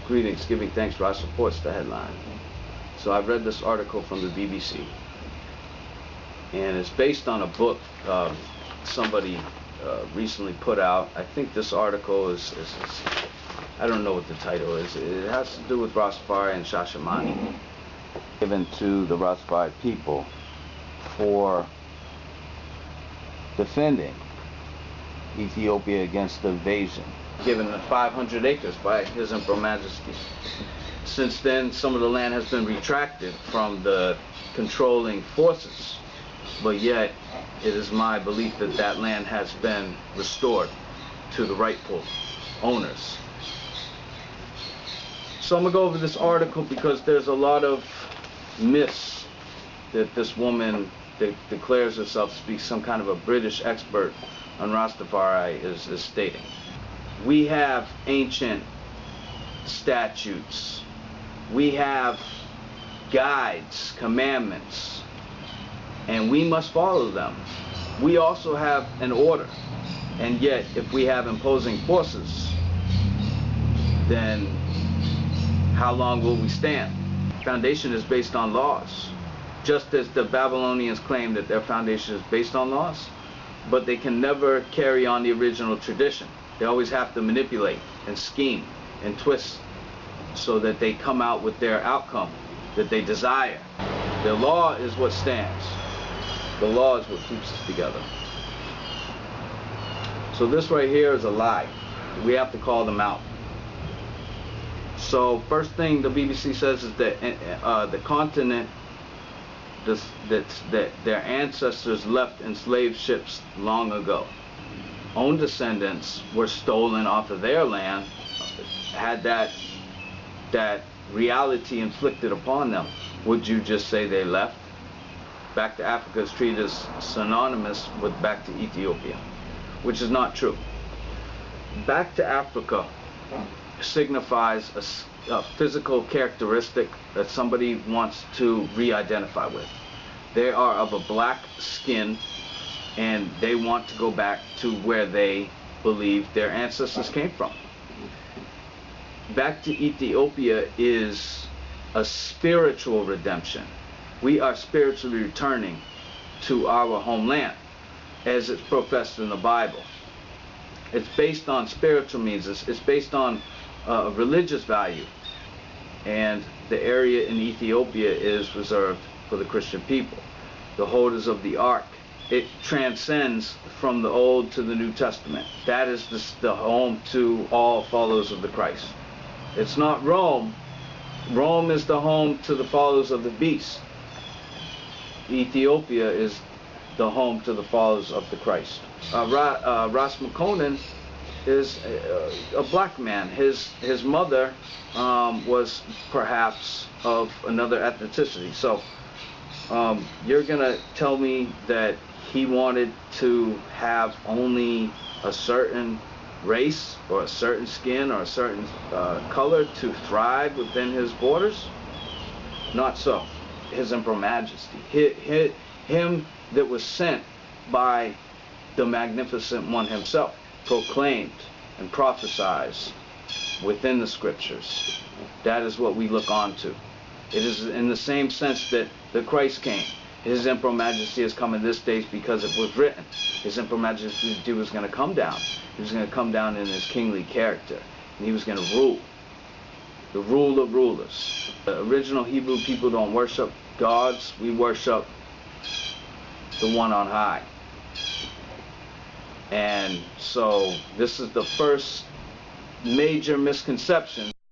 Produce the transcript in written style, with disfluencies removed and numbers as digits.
Greetings, giving thanks. Rod supports the headline. So I've read this article from the BBC, and it's based on a book somebody recently put out. I think this article is I don't know what the title is. It has to do with Rastafari and Shashamani, given to the Rastafari people for defending Ethiopia against the invasion, given the 500 acres by His Emperor Majesty. Since then, some of the land has been retracted from the controlling forces, but yet it is my belief that that land has been restored to the rightful owners. So I'm going to go over this article because there's a lot of myths that this woman that declares herself to be some kind of a British expert on Rastafari is stating. We have ancient statutes. We have guides, commandments, and we must follow them. We also have an order, and yet if we have imposing forces, then how long will we stand? Foundation is based on laws, just as the Babylonians claim that their foundation is based on laws, but they can never carry on the original tradition. They always have to manipulate and scheme and twist so that they come out with their outcome that they desire. The law is what stands. The law is what keeps us together. So this right here is a lie. We have to call them out. So first thing the BBC says is that the continent that their ancestors left enslaved ships long ago. Own descendants were stolen off of their land, had that reality inflicted upon them. Would you just say they left? Back to Africa is treated as synonymous with back to Ethiopia, which is not true. Back to Africa signifies a physical characteristic that somebody wants to re-identify with. They are of a black skin, and they want to go back to where they believe their ancestors came from. Back to Ethiopia is a spiritual redemption. We are spiritually returning to our homeland, as it's professed in the Bible. It's based on spiritual means. It's based on religious value, and the area in Ethiopia is reserved for the Christian people, the holders of the Ark. It transcends from the Old to the New Testament. That is the home to all followers of the Christ. It's not Rome. Rome is the home to the followers of the beast. Ethiopia is the home to the followers of the Christ. Ras McConan is a black man. His mother was perhaps of another ethnicity. So you're gonna tell me that he wanted to have only a certain race or a certain skin or a certain color to thrive within his borders? Not so. His Emperor Majesty, him that was sent by the Magnificent One himself, proclaimed and prophesied within the scriptures. That is what we look on to. It is in the same sense that the Christ came. His Emperor Majesty has come in this days because it was written. His Emperor Majesty was going to come down. He was going to come down in his kingly character, and he was going to rule. The rule of rulers. The original Hebrew people don't worship gods. We worship the one on high. And so this is the first major misconception